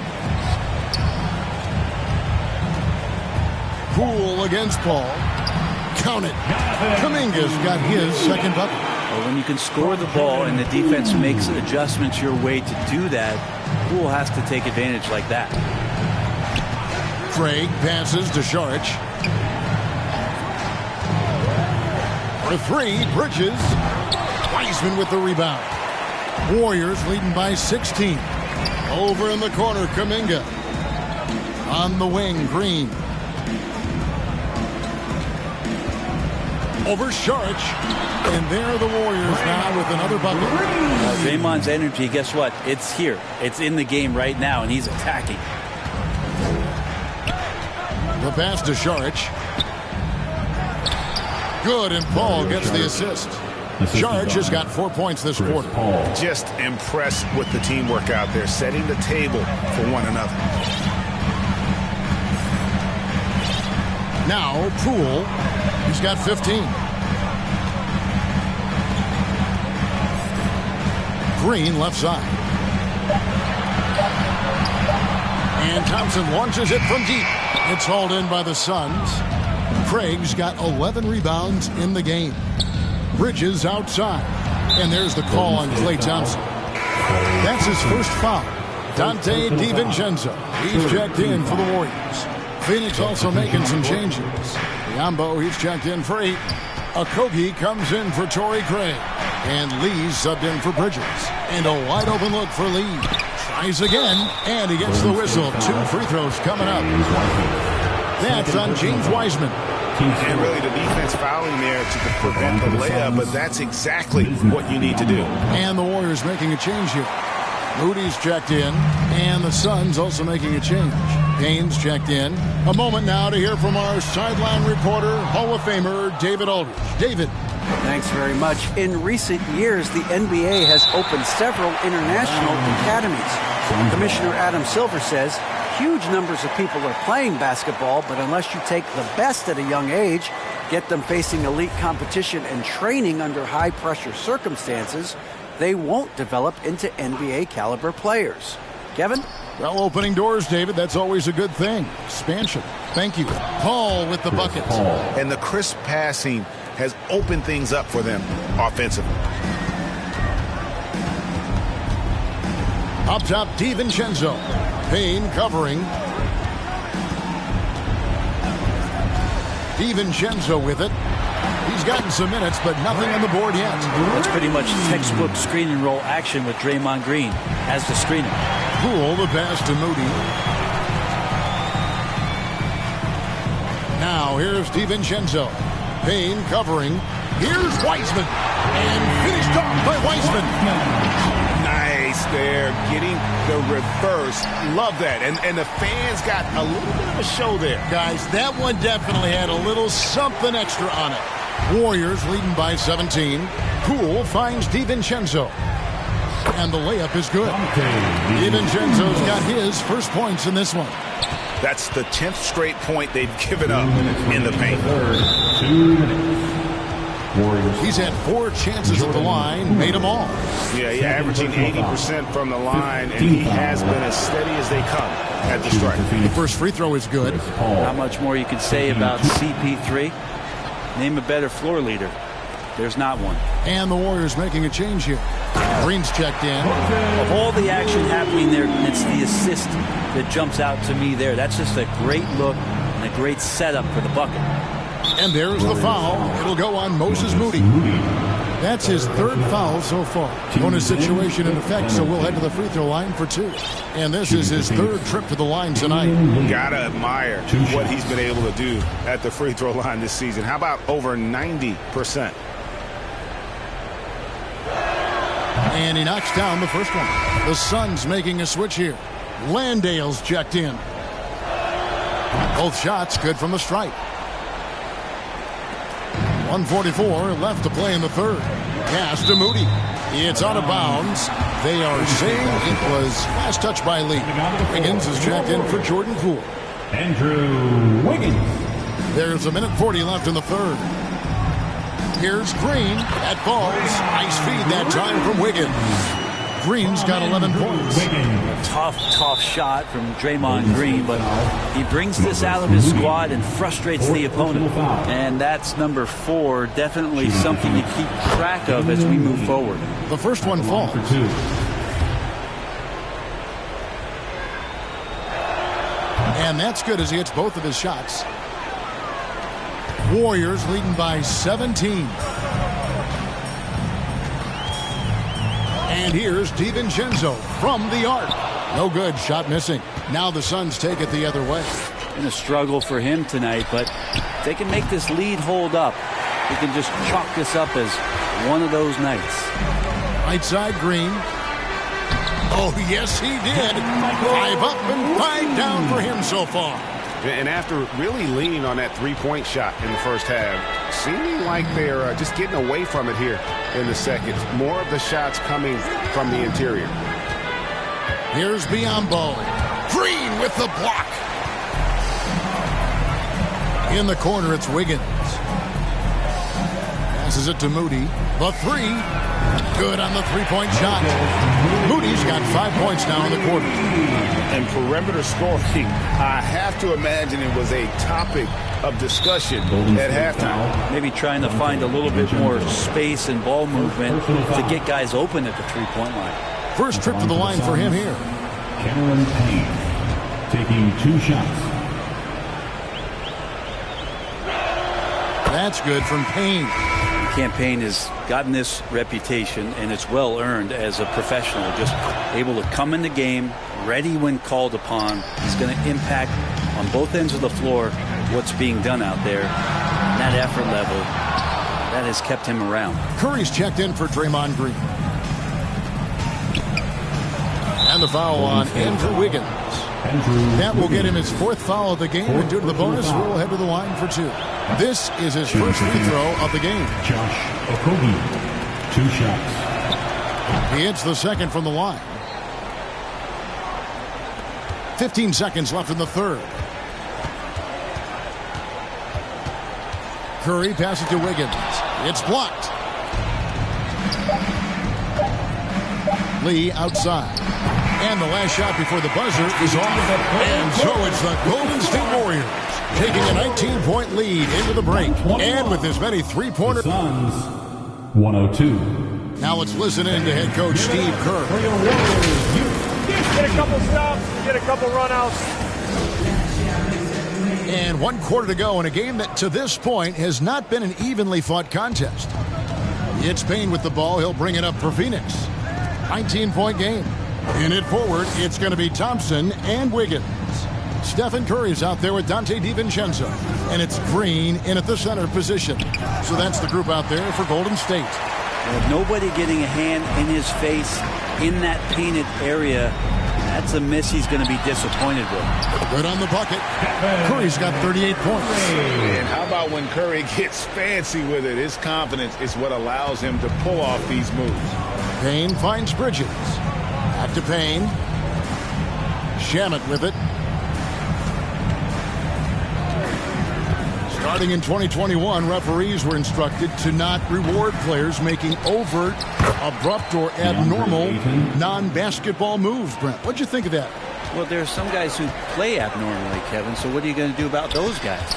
Poole against Paul. Count it. Kuminga's got his second bucket. Well, when you can score the ball and the defense makes adjustments your way to do that, Poole has to take advantage like that. Craig passes to Sharch. For 3, Bridges. Wiseman with the rebound. Warriors leading by 16. Over in the corner, Kuminga. On the wing, Green. Over Sharch. And there the Warriors now with another bucket. Draymond's energy, guess what? It's here. It's in the game right now, and he's attacking. The pass to Sharch. Good, and Paul gets the assist. Sharch has got 4 points this quarter. Just impressed with the teamwork out there, setting the table for one another. Now, Poole. He's got 15. Green left side. And Thompson launches it from deep. It's hauled in by the Suns. Craig's got 11 rebounds in the game. Bridges outside. And there's the call on Klay Thompson. That's his first foul. Dante DiVincenzo. He's checked in for the Warriors. Phoenix also making some changes. Yambo, he's checked in for 8. Okogie comes in for Torrey Craig. And Lee's subbed in for Bridges. And a wide open look for Lee. Tries again, and he gets the whistle. 2 free throws coming up. That's on James Wiseman. And really the defense fouling there to prevent the layup, but that's exactly what you need to do. And the Warriors making a change here. Moody's checked in, and the Suns also making a change. Haynes checked in. A moment now to hear from our sideline reporter, Hall of Famer David Aldridge. David. Thanks very much. In recent years, the NBA has opened several international academies. Commissioner Adam Silver says huge numbers of people are playing basketball, but unless you take the best at a young age, get them facing elite competition and training under high-pressure circumstances, they won't develop into NBA-caliber players. Kevin? Well, opening doors, David, that's always a good thing. Expansion. Thank you. Paul with the bucket. And the crisp passing has opened things up for them offensively. Up top, DiVincenzo. Payne covering. DiVincenzo with it. He's gotten some minutes, but nothing on the board yet. That's pretty much textbook screen and roll action with Draymond Green as the screener. Poole, the pass to Moody. Now here's DiVincenzo. Payne covering. Here's Wiseman. And finished off by Wiseman. Nice there, getting the reverse. Love that. And the fans got a little bit of a show there. Guys, that one definitely had a little something extra on it. Warriors leading by 17. Poole finds DiVincenzo. And the layup is good. DiVincenzo's got his first points in this one. That's the 10th straight point they've given up in the paint. 2 minutes. He's had 4 chances at the line, made them all. Yeah, he's averaging 80% from the line, and he has been as steady as they come at the stripe. The first free throw is good. How much more you can say about CP3? Name a better floor leader. There's not one. And the Warriors making a change here. Green's checked in. Of all the action happening there, it's the assist that jumps out to me there. That's just a great look and a great setup for the bucket. And there's the foul. It'll go on Moses Moody. That's his 3rd foul so far. Bonus situation in effect, so we'll head to the free throw line for 2. And this is his 3rd trip to the line tonight. Gotta admire what he's been able to do at the free throw line this season. How about over 90%? And he knocks down the first one. The Suns making a switch here. Landale's checked in. Both shots good from the stripe. 1:44 left to play in the 3rd. Pass to Moody. It's out of bounds. They are saying it was last touch by Lee. Wiggins is checked in for Jordan Poole. Andrew Wiggins. There's 1:40 left in the 3rd. Here's Green. That falls. Nice feed that time from Wiggins. Green's got 11 points. Tough shot from Draymond Green, but he brings this out of his squad and frustrates the opponent. And that's number 4, definitely something to keep track of as we move forward. The first one falls. And that's good as he hits both of his shots. Warriors leading by 17. And here's DiVincenzo from the arc. No good. Shot missing. Now the Suns take it the other way. Been a struggle for him tonight, but if they can make this lead hold up, he can just chalk this up as one of those nights. Right side, Green. Oh, yes, he did. 5 up and 5 down for him so far. And after really leaning on that three-point shot in the first half, seeming like they're just getting away from it here in the second. More of the shots coming from the interior. Here's Biyombo. Green with the block. In the corner, it's Wiggins. Passes it to Moody. The 3. Good on the three-point shot. Moody's got 5 points now in the quarter. And perimeter scoring, I have to imagine it was a topic of discussion at halftime. Maybe trying to find a little bit more space and ball movement to get guys open at the three-point line. First trip to the line for him here. Cameron Payne taking 2 shots. That's good from Payne. Payne has gotten this reputation, and it's well earned as a professional. Just able to come in the game, ready when called upon. He's going to impact on both ends of the floor what's being done out there. And that effort level, that has kept him around. Curry's checked in for Draymond Green. And the foul on Andrew Wiggins. That will get him his 4th foul of the game, and due to the bonus, we'll head to the line for 2. This is his first free throw of the game. Josh Okogie, 2 shots. He hits the second from the line. 15 seconds left in the 3rd. Curry passes to Wiggins. It's blocked. Lee outside. And the last shot before the buzzer is off. And so it's the Golden State Warriors taking a 19-point lead into the break. And with as many three-pointers. Suns, 102. Now let's listen in to head coach Steve Kerr. Get a couple stops, get a couple run-outs. And 1 quarter to go in a game that to this point has not been an evenly fought contest. It's Payne with the ball. He'll bring it up for Phoenix. 19-point game. In it forward, it's going to be Thompson and Wiggins. Stephen Curry's out there with Dante DiVincenzo. And it's Green in at the center position. So that's the group out there for Golden State. With nobody getting a hand in his face in that painted area, that's a miss he's going to be disappointed with. Good on the bucket. Curry's got 38 points. And how about when Curry gets fancy with it? His confidence is what allows him to pull off these moves. Payne finds Bridges. Back to Payne. Shamet with it. Starting in 2021, referees were instructed to not reward players making overt, abrupt, or abnormal non-basketball moves. Brent, what'd you think of that? Well, there are some guys who play abnormally, Kevin, so what are you going to do about those guys?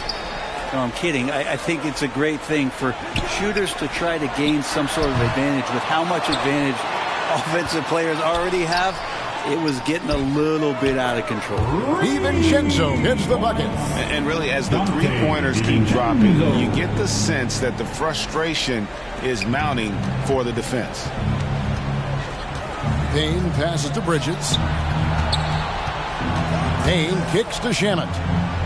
No, I'm kidding. I think it's a great thing for shooters to try to gain some sort of advantage. With how much advantage offensive players already have, it was getting a little bit out of control. DiVincenzo hits the bucket. And really, as the three-pointers keep dropping, you get the sense that the frustration is mounting for the defense. Payne passes to Bridges. Payne kicks to Shamet.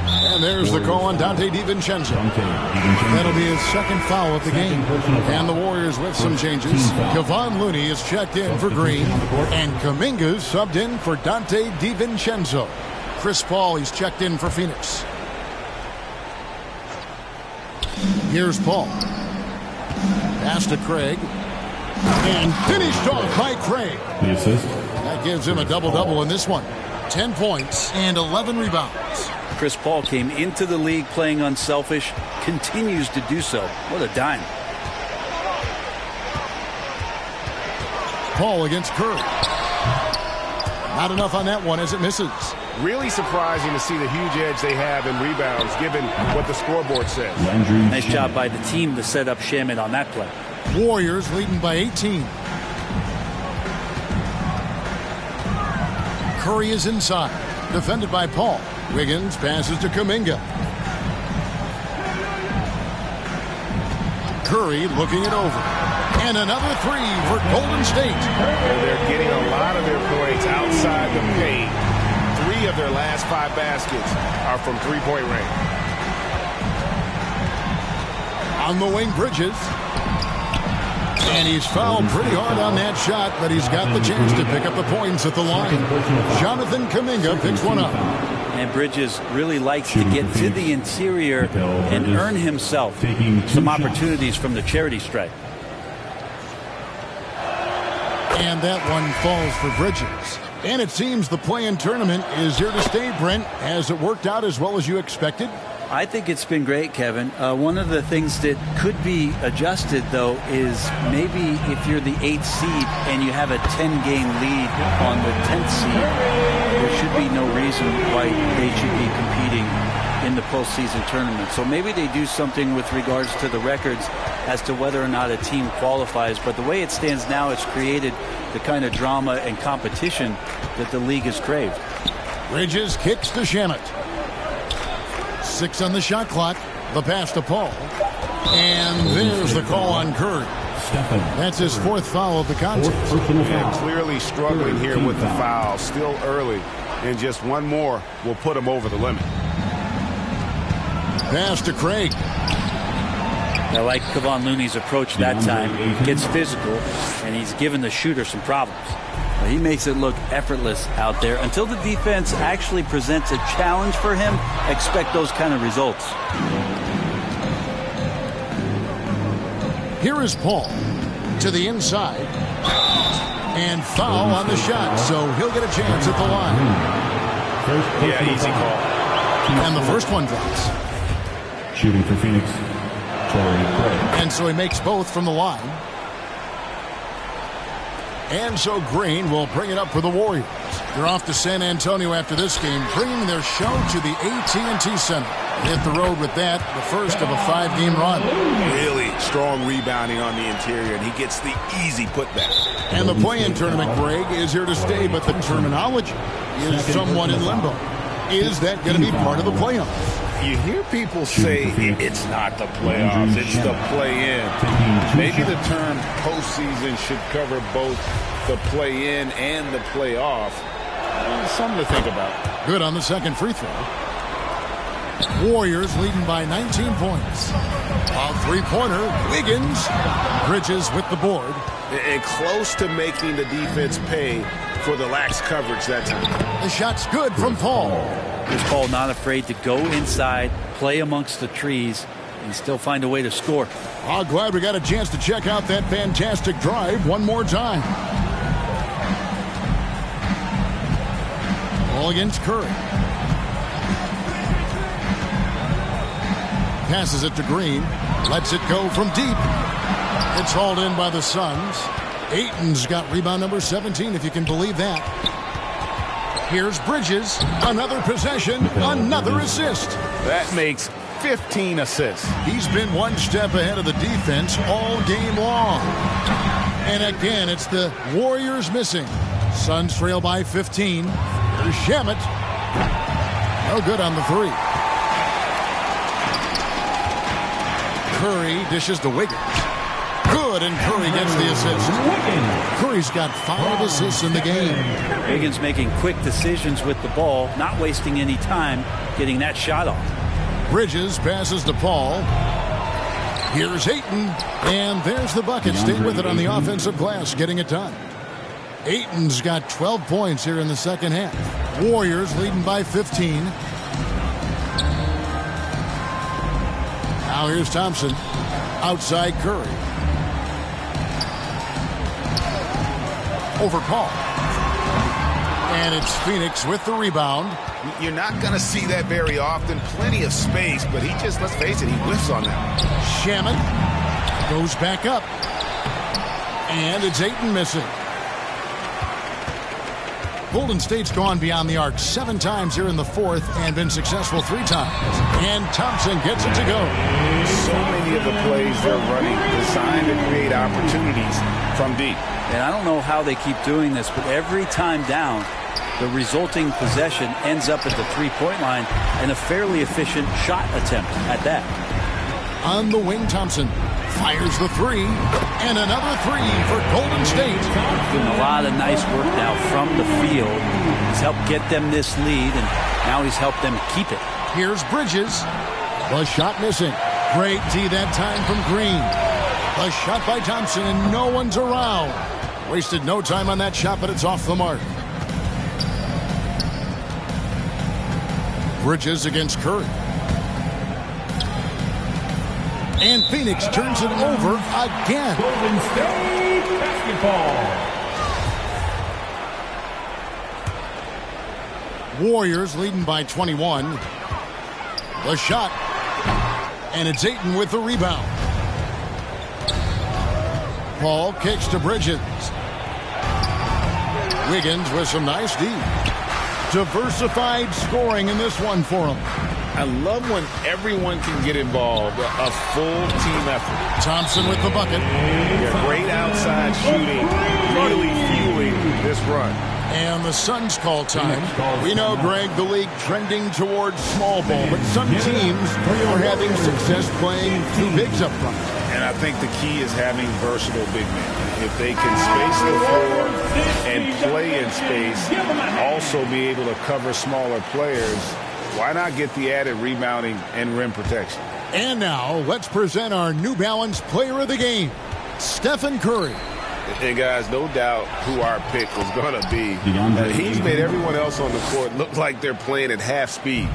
And there's the call on Dante DiVincenzo. That'll be his second foul of the game. And the Warriors with some changes. Kevon Looney is checked in for Green. And Kuminga's subbed in for Dante DiVincenzo. Chris Paul, he's checked in for Phoenix. Here's Paul. Pass to Craig. And finished off by Craig. The assist. That gives him a double-double in this one. 10 points and 11 rebounds. Chris Paul came into the league playing unselfish, continues to do so. What a dime. Paul against Curry. Not enough on that one as it misses. Really surprising to see the huge edge they have in rebounds, given what the scoreboard says. Nice job by the team to set up Shamet on that play. Warriors leading by 18. Curry is inside, defended by Paul. Wiggins passes to Kuminga. Curry looking it over. And another three for Golden State. They're getting a lot of their points outside the paint. 3 of their last 5 baskets are from three-point range. On the wing, Bridges. And he's fouled pretty hard on that shot, but he's got the chance to pick up the points at the line. Jonathan Kuminga picks one up. And Bridges really likes to get to the interior and earn himself some opportunities from the charity stripe. And that one falls for Bridges. And it seems the play-in tournament is here to stay, Brent. Has it worked out as well as you expected? I think it's been great, Kevin. One of the things that could be adjusted, though, is maybe if you're the 8th seed and you have a 10-game lead on the 10th seed, there should be no reason why they should be competing in the postseason tournament. So maybe they do something with regards to the records as to whether or not a team qualifies. But the way it stands now, it's created the kind of drama and competition that the league has craved. Bridges kicks to Shamet. 6 on the shot clock. The pass to Paul. And there's the call on Curry. That's his 4th foul of the contest. Yeah, clearly struggling here with the foul. Still early. And just one more will put him over the limit. Pass to Craig. I like Kevon Looney's approach that time. Gets physical, and he's given the shooter some problems. He makes it look effortless out there. Until the defense actually presents a challenge for him, expect those kind of results. Here is Paul to the inside. And foul on the shot, so he'll get a chance at the line. Yeah, easy call. And the first one drops. Shooting for Phoenix. And so he makes both from the line. And so Green will bring it up for the Warriors. They're off to San Antonio after this game, bringing their show to the AT&T Center. Hit the road with that, the first of a 5-game run. Really strong rebounding on the interior, and he gets the easy putback. And the play-in tournament, Greg, is here to stay, but the terminology is somewhat in limbo. Is that going to be part of the playoffs? You hear people say it's not the playoffs, it's the play-in. Maybe the term postseason should cover both the play-in and the playoff. Something to think about. Good on the second free throw. Warriors leading by 19 points. A three-pointer, Wiggins. Bridges with the board. And close to making the defense pay for the lax coverage that time. The shot's good from Paul. Chris Paul not afraid to go inside, play amongst the trees, and still find a way to score. Oh, glad we got a chance to check out that fantastic drive one more time. Ball against Curry. Passes it to Green. Lets it go from deep. It's hauled in by the Suns. Ayton's got rebound number 17, if you can believe that. Here's Bridges. Another possession. Another assist. That makes 15 assists. He's been one step ahead of the defense all game long. And again, it's the Warriors missing. Suns trail by 15. Here's Shamet. No good on the three. Curry dishes to Wiggins. Good, and Curry gets the assist. Curry's got 5 assists in the game. Wiggins making quick decisions with the ball, not wasting any time getting that shot off. Bridges passes to Paul. Here's Ayton, and there's the bucket. Stay with it on the offensive glass, getting it done. Ayton's got 12 points here in the second half. Warriors leading by 15. Now here's Thompson. Outside Curry. Over Paul. And it's Phoenix with the rebound. You're not going to see that very often. Plenty of space, but he just, let's face it, he whiffs on that. Shamet goes back up. And it's Ayton missing. Golden State's gone beyond the arc 7 times here in the fourth and been successful 3 times. And Thompson gets it to go. So many of the plays they're running designed to create opportunities from deep. And I don't know how they keep doing this, but every time down, the resulting possession ends up at the three-point line and a fairly efficient shot attempt at that. On the wing, Thompson fires the three, and another three for Golden State. Doing a lot of nice work now from the field. He's helped get them this lead, and now he's helped them keep it. Here's Bridges. The shot missing. Great D that time from Green. The shot by Thompson, and no one's around. Wasted no time on that shot, but it's off the mark. Bridges against Curry. And Phoenix turns it over again. Golden State basketball. Warriors leading by 21. The shot. And it's Ayton with the rebound. Paul kicks to Bridges. Wiggins with some nice D. Diversified scoring in this one for him. I love when everyone can get involved. A full team effort. Thompson with the bucket. Yeah, great outside shooting. Really fueling this run. And the Suns call time. We know, Greg, the league trending towards small ball, but some teams are having success playing 2 bigs up front. And I think the key is having versatile big men. If they can space the floor and play in space, also be able to cover smaller players, why not get the added rebounding and rim protection? And now, let's present our New Balance player of the game, Stephen Curry. And guys, no doubt who our pick was going to be. He's made everyone else on the court look like they're playing at half speed.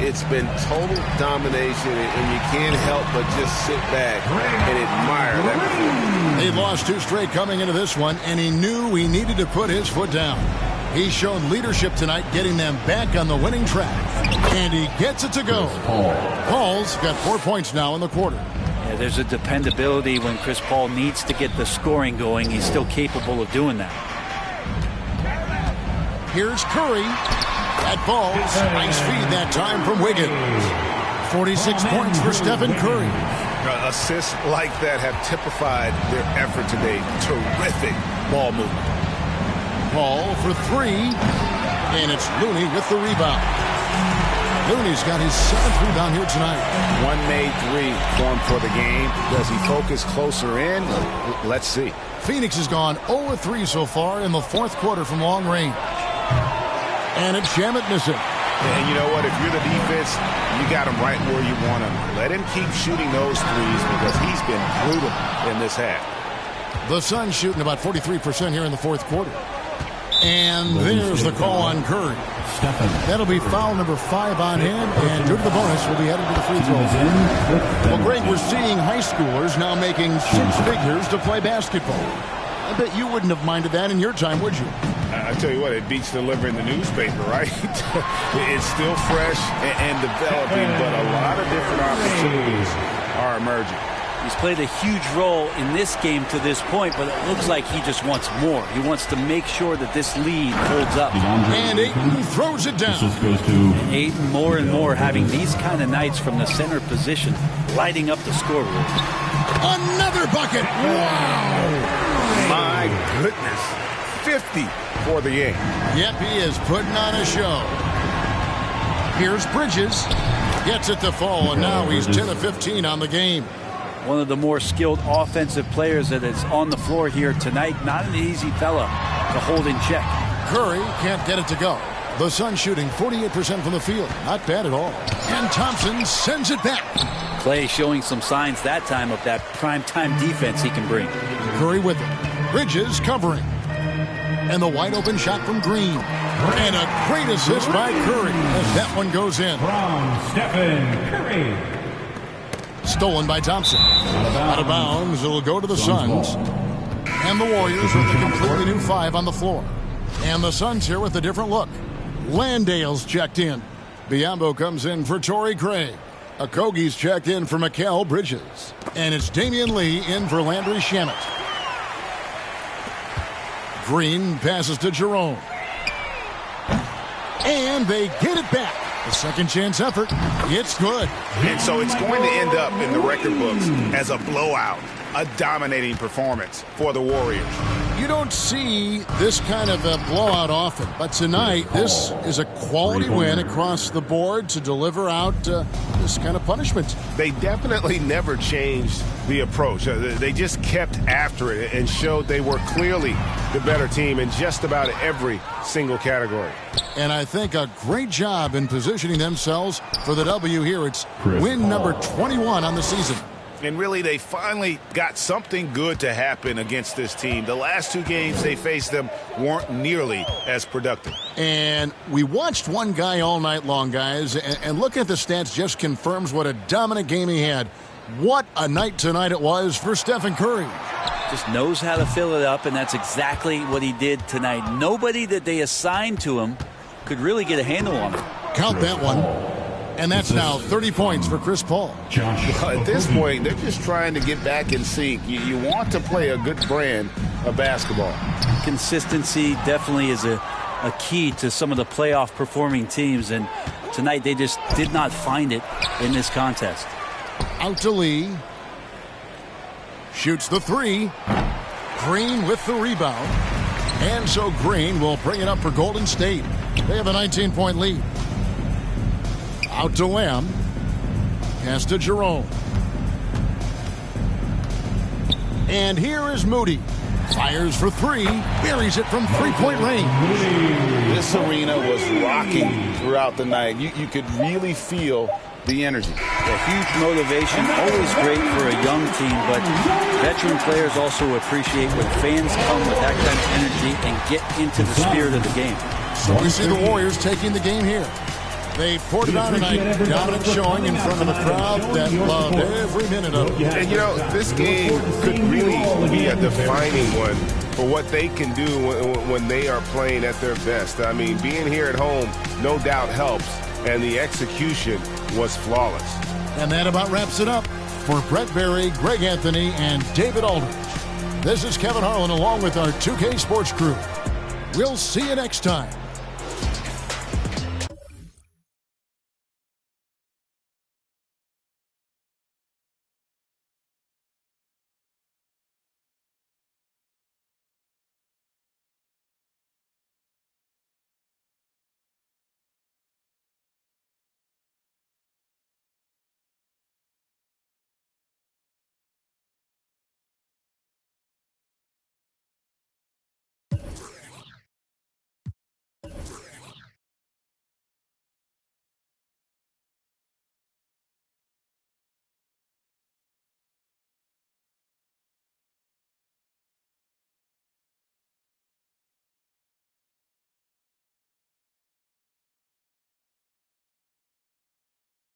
It's been total domination, and you can't help but just sit back and admire that performance. They lost 2 straight coming into this one, and he knew he needed to put his foot down. He's shown leadership tonight, getting them back on the winning track. And he gets it to go. Paul's got 4 points now in the quarter. Yeah, there's a dependability when Chris Paul needs to get the scoring going. He's still capable of doing that. Here's Curry. That falls. Nice feed that time from Wiggins. 46 points for Stephen Curry. Assists like that have typified their effort today. Terrific ball movement. Paul for three. And it's Looney with the rebound. Looney's got his 7th rebound here tonight. One made three formed for the game. Does he focus closer in? Let's see. Phoenix has gone 0-3 so far in the 4th quarter from long range. And it's Shamet missing. And you know what? If you're the defense, you got him right where you want him. Let him keep shooting those threes because he's been brutal in this half. The Suns shooting about 43% here in the 4th quarter. And there's the call on Curry. That'll be foul number 5 on him, and due to the bonus, we'll be headed to the free throw line. Well, Greg, we're seeing high schoolers now making 6 figures to play basketball. I bet you wouldn't have minded that in your time, would you? I tell you what, it beats delivering the newspaper, right? It's still fresh and developing, but a lot of different opportunities are emerging. He's played a huge role in this game to this point, but it looks like he just wants more. He wants to make sure that this lead holds up. And Ayton throws it down. And Ayton more and more having these kind of nights from the center position, lighting up the scoreboard. Another bucket. Wow. My goodness. 50 for the game. Yep, he is putting on a show. Here's Bridges. Gets it to fall, and now he's 10 of 15 on the game. One of the more skilled offensive players that is on the floor here tonight. Not an easy fella to hold in check. Curry can't get it to go. The Suns shooting 48% from the field. Not bad at all. And Thompson sends it back. Klay showing some signs that time of that prime-time defense he can bring. Curry with it. Bridges covering. And the wide-open shot from Green. And a great assist by Curry as that one goes in. From Stephen Curry. Stolen by Thompson. Out of bounds, it'll go to the Suns. And the Warriors with a completely new 5 on the floor. And the Suns here with a different look. Landale's checked in. Biyombo comes in for Torrey Craig. Okogie's checked in for Mikal Bridges. And it's Damian Lee in for Landry Shamet. Green passes to Jerome. And they get it back. A second chance effort. It's good. And so it's going to end up in the record books as a blowout, a dominating performance for the Warriors. You don't see this kind of a blowout often, but tonight this is a quality win across the board to deliver out this kind of punishment. They definitely never changed the approach. They just kept after it and showed they were clearly the better team in just about every single category. And I think a great job in positioning themselves for the W here. It's win number 21 on the season. And really, they finally got something good to happen against this team. The last 2 games they faced them weren't nearly as productive. And we watched one guy all night long, guys, and looking at the stats just confirms what a dominant game he had. What a night tonight it was for Stephen Curry. Just knows how to fill it up, and that's exactly what he did tonight. Nobody that they assigned to him could really get a handle on him. Count that one. And that's now 30 points for Chris Paul. At this point, they're just trying to get back in sync. You want to play a good brand of basketball. Consistency definitely is a key to some of the playoff performing teams, and tonight they just did not find it in this contest. Out to Lee. Shoots the 3. Green with the rebound. And so Green will bring it up for Golden State. They have a 19-point lead. Out to Lamb. Pass to Jerome. And here is Moody. Fires for 3. Buries it from 3-point range. This arena was rocking throughout the night. You could really feel the energy. A huge motivation, always great for a young team, but veteran players also appreciate when fans come with that kind of energy and get into the spirit of the game. So we see the Warriors taking the game here. They poured it on tonight, dominant showing in front of a crowd that loved every minute of it. And, you know, this game could really be a defining one for what they can do when they are playing at their best. I mean, being here at home no doubt helps, and the execution was flawless. And that about wraps it up. For Brett Berry, Greg Anthony, and David Aldridge, this is Kevin Harlan along with our 2K Sports crew. We'll see you next time